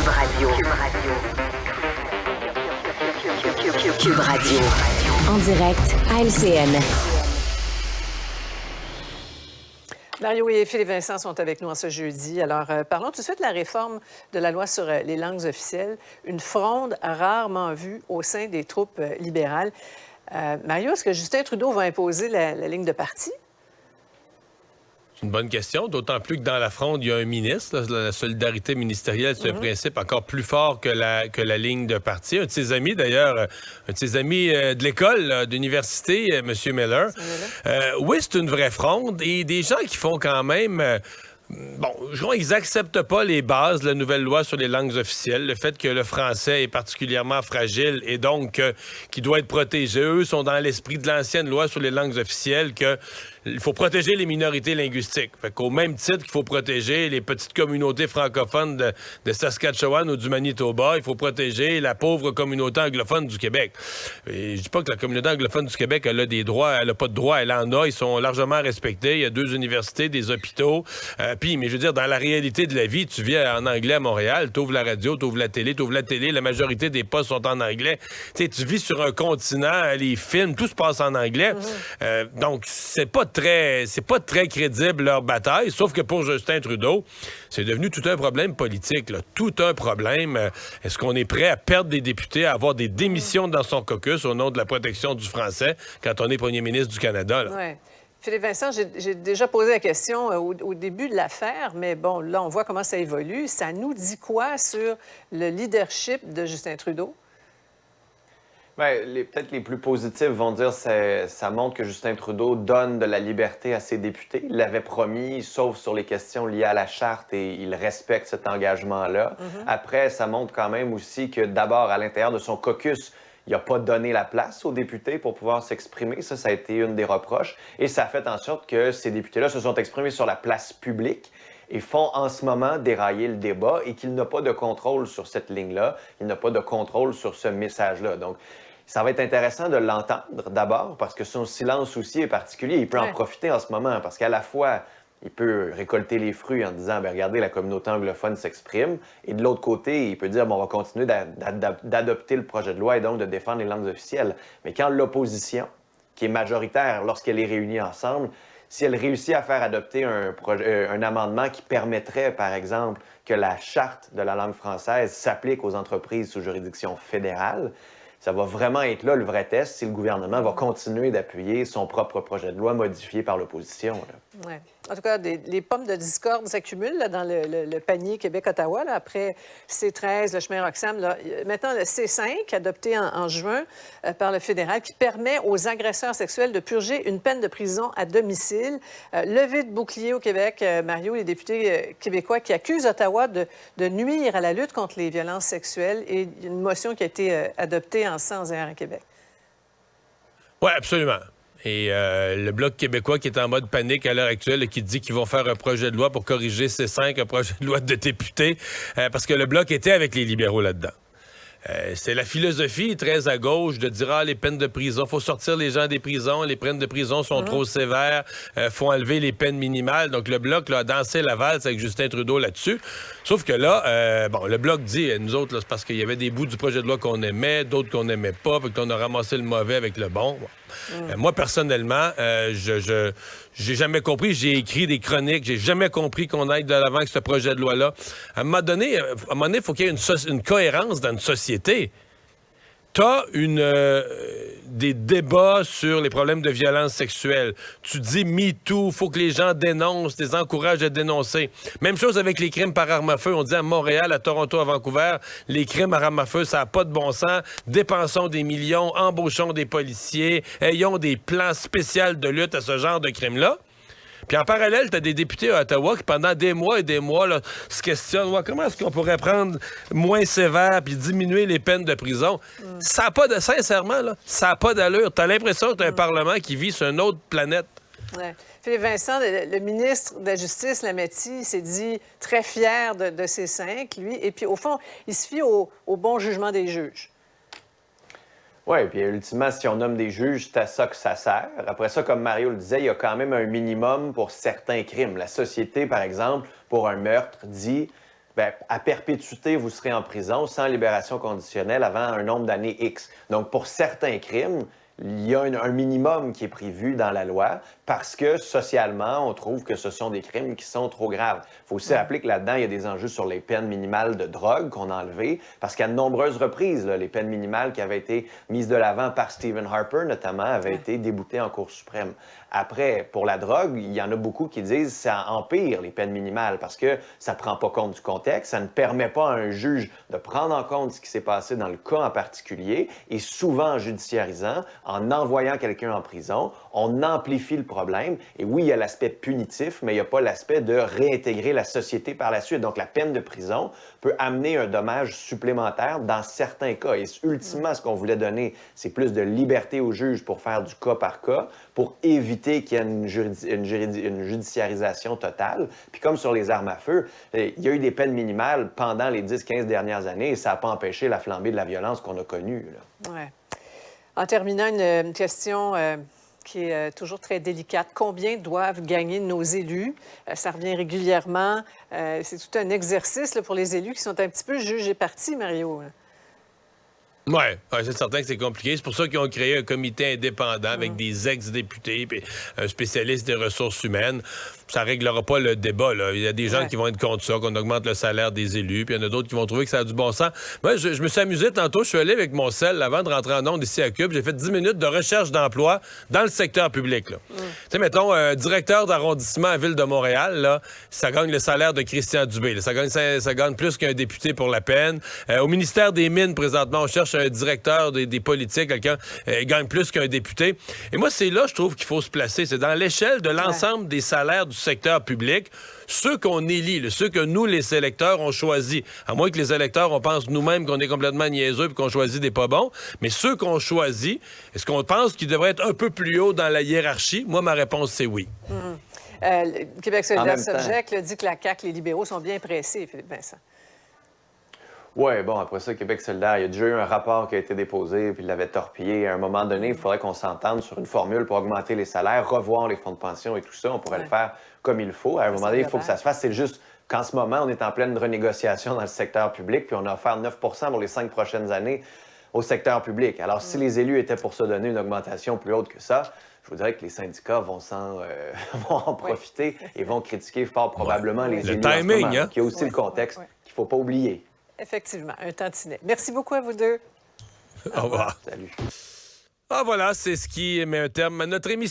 Radio. Cube Radio. En direct à LCN. Mario et Philippe Vincent sont avec nous en ce jeudi. Alors, parlons tout de suite de la réforme de la loi sur les langues officielles. Une fronde rarement vue au sein des troupes libérales. Mario, est-ce que Justin Trudeau va imposer la ligne de parti? C'est une bonne question, d'autant plus que dans la fronde, il y a un ministre. La solidarité ministérielle, c'est un principe encore plus fort que la ligne de parti. Un de ses amis, d'ailleurs, un de ses amis de l'école, d'université, M. Miller. Oui, c'est une vraie fronde. Et des gens qui font quand même... Bon, je crois qu'ils n'acceptent pas les bases de la nouvelle loi sur les langues officielles. Le fait que le français est particulièrement fragile et donc qu'il doit être protégé. Eux sont dans l'esprit de l'ancienne loi sur les langues officielles qu'il faut protéger les minorités linguistiques. Fait qu'au même titre qu'il faut protéger les petites communautés francophones de Saskatchewan ou du Manitoba, il faut protéger la pauvre communauté anglophone du Québec. Et je dis pas que la communauté anglophone du Québec, elle a des droits, elle a pas de droits, elle en a, ils sont largement respectés. Il y a 2 universités, des hôpitaux. Mais je veux dire, dans la réalité de la vie, tu viens en anglais à Montréal, t'ouvres la radio, t'ouvres la télé, la majorité des postes sont en anglais. Tu sais, tu vis sur un continent, les films, tout se passe en anglais. Donc, c'est pas très crédible leur bataille, sauf que pour Justin Trudeau, c'est devenu tout un problème politique, là. Tout un problème. Est-ce qu'on est prêt à perdre des députés, à avoir des démissions dans son caucus au nom de la protection du français quand on est premier ministre du Canada, là? Ouais. Philippe Vincent, j'ai déjà posé la question au début de l'affaire, mais bon, là, on voit comment ça évolue. Ça nous dit quoi sur le leadership de Justin Trudeau? Bien, peut-être les plus positifs vont dire que ça montre que Justin Trudeau donne de la liberté à ses députés. Il l'avait promis, sauf sur les questions liées à la charte, et il respecte cet engagement-là. Après, ça montre quand même aussi que d'abord, à l'intérieur de son caucus, il n'a pas donné la place aux députés pour pouvoir s'exprimer. Ça a été une des reproches. Et ça a fait en sorte que ces députés-là se sont exprimés sur la place publique et font en ce moment dérailler le débat et qu'il n'a pas de contrôle sur cette ligne-là. Il n'a pas de contrôle sur ce message-là. Donc, ça va être intéressant de l'entendre d'abord parce que son silence aussi est particulier. Il peut en profiter en ce moment parce qu'à la fois, il peut récolter les fruits en disant, bien, regardez, la communauté anglophone s'exprime. Et de l'autre côté, il peut dire, bon, on va continuer d'adopter le projet de loi et donc de défendre les langues officielles. Mais quand l'opposition, qui est majoritaire lorsqu'elle est réunie ensemble, si elle réussit à faire adopter un amendement qui permettrait, par exemple, que la charte de la langue française s'applique aux entreprises sous juridiction fédérale, ça va vraiment être là le vrai test si le gouvernement va continuer d'appuyer son propre projet de loi modifié par l'opposition. Oui. En tout cas, les pommes de discorde s'accumulent là, dans le panier Québec-Ottawa. Là, après C13, le chemin Roxham. Là. Maintenant, le C5, adopté en juin par le fédéral, qui permet aux agresseurs sexuels de purger une peine de prison à domicile. Levée de bouclier au Québec, Mario, les députés québécois qui accusent Ottawa de nuire à la lutte contre les violences sexuelles et une motion qui a été adoptée en sens et à Québec. Oui, absolument. Et le Bloc québécois qui est en mode panique à l'heure actuelle et qui dit qu'ils vont faire un projet de loi pour corriger C5, un projet de loi de députés, parce que le Bloc était avec les libéraux là-dedans. C'est la philosophie très à gauche de dire les peines de prison, faut sortir les gens des prisons, les peines de prison sont trop sévères, faut enlever les peines minimales. Donc le Bloc là, a dansé la valse avec Justin Trudeau là-dessus. Sauf que là, le Bloc dit, nous autres, là, c'est parce qu'il y avait des bouts du projet de loi qu'on aimait, d'autres qu'on n'aimait pas, fait qu'on a ramassé le mauvais avec le bon. Moi, personnellement, j'ai jamais compris, j'ai écrit des chroniques, j'ai jamais compris qu'on aille de l'avant avec ce projet de loi-là. À un moment donné, il faut qu'il y ait une cohérence dans une société. T'as des débats sur les problèmes de violence sexuelle. Tu dis MeToo, faut que les gens dénoncent, les encouragent à dénoncer. Même chose avec les crimes par arme à feu. On dit à Montréal, à Toronto, à Vancouver, les crimes par arme à feu, ça n'a pas de bon sens. Dépensons des millions, embauchons des policiers, ayons des plans spéciaux de lutte à ce genre de crimes-là. Puis en parallèle, tu as des députés à Ottawa qui, pendant des mois et des mois, là, se questionnent comment est-ce qu'on pourrait prendre moins sévère puis diminuer les peines de prison. Ça n'a pas de... Sincèrement, là, ça n'a pas d'allure. Tu as l'impression que tu as un Parlement qui vit sur une autre planète. Ouais. Philippe Vincent, le ministre de la Justice, Lametti, s'est dit très fier de ces 5, lui. Et puis, au fond, il se fie au bon jugement des juges. Oui, puis ultimement, si on nomme des juges, c'est à ça que ça sert. Après ça, comme Mario le disait, il y a quand même un minimum pour certains crimes. La société, par exemple, pour un meurtre, dit bien, à perpétuité, vous serez en prison sans libération conditionnelle avant un nombre d'années X. Donc, pour certains crimes, il y a un minimum qui est prévu dans la loi parce que socialement, on trouve que ce sont des crimes qui sont trop graves. Il faut aussi rappeler que là-dedans, il y a des enjeux sur les peines minimales de drogue qu'on a enlevées parce qu'à de nombreuses reprises, là, les peines minimales qui avaient été mises de l'avant par Stephen Harper, notamment, avaient été déboutées en Cour suprême. Après, pour la drogue, il y en a beaucoup qui disent que ça empire les peines minimales parce que ça ne prend pas compte du contexte, ça ne permet pas à un juge de prendre en compte ce qui s'est passé dans le cas en particulier et souvent en judiciarisant, en envoyant quelqu'un en prison, on amplifie le problème. Et oui, il y a l'aspect punitif, mais il n'y a pas l'aspect de réintégrer la société par la suite. Donc, la peine de prison peut amener un dommage supplémentaire dans certains cas. Et ultimement, ce qu'on voulait donner, c'est plus de liberté aux juges pour faire du cas par cas, pour éviter qu'il y ait une judiciarisation totale. Puis comme sur les armes à feu, il y a eu des peines minimales pendant les 10-15 dernières années et ça n'a pas empêché la flambée de la violence qu'on a connue. Ouais. En terminant, une question qui est toujours très délicate. Combien doivent gagner nos élus? Ça revient régulièrement. C'est tout un exercice là, pour les élus qui sont un petit peu jugés partis, Mario. Oui, c'est certain que c'est compliqué. C'est pour ça qu'ils ont créé un comité indépendant avec des ex-députés et un spécialiste des ressources humaines. Ça ne réglera pas le débat, là. Il y a des gens qui vont être contre ça, qu'on augmente le salaire des élus, puis il y en a d'autres qui vont trouver que ça a du bon sens. Moi, je me suis amusé tantôt. Je suis allé avec mon sel avant de rentrer en onde ici à Cube. J'ai fait 10 minutes de recherche d'emploi dans le secteur public, là. Tu sais, mettons, directeur d'arrondissement à Ville de Montréal, là, ça gagne le salaire de Christian Dubé. Là. Ça gagne plus qu'un député pour la peine. Au ministère des Mines, présentement, on cherche un directeur des politiques, quelqu'un gagne plus qu'un député. Et moi, c'est là, je trouve, qu'il faut se placer. C'est dans l'échelle de l'ensemble des salaires du secteur public, ceux qu'on élit, ceux que nous, les électeurs, on choisit. À moins que les électeurs, on pense nous-mêmes qu'on est complètement niaiseux et qu'on choisit des pas bons. Mais ceux qu'on choisit, est-ce qu'on pense qu'ils devraient être un peu plus haut dans la hiérarchie? Moi, ma réponse, c'est oui. Québec solidaire Subject dit que la CAQ, les libéraux sont bien pressés, Philippe Vincent. Oui, bon, après ça, Québec solidaire, il y a déjà eu un rapport qui a été déposé, puis il l'avait torpillé. À un moment donné, il faudrait qu'on s'entende sur une formule pour augmenter les salaires, revoir les fonds de pension et tout ça. On pourrait le faire comme il faut. À un moment donné, il faut que ça se fasse. C'est juste qu'en ce moment, on est en pleine renégociation dans le secteur public, puis on a offert 9 pour les 5 prochaines années au secteur public. Alors, si les élus étaient pour se donner une augmentation plus haute que ça, je vous dirais que les syndicats vont en profiter et vont critiquer fort probablement les élus. Le timing, hein? Il y a aussi le contexte qu'il ne faut pas oublier. Effectivement, un tantinet. Merci beaucoup à vous deux. Au revoir. Salut. Ah voilà, c'est ce qui met un terme à notre émission.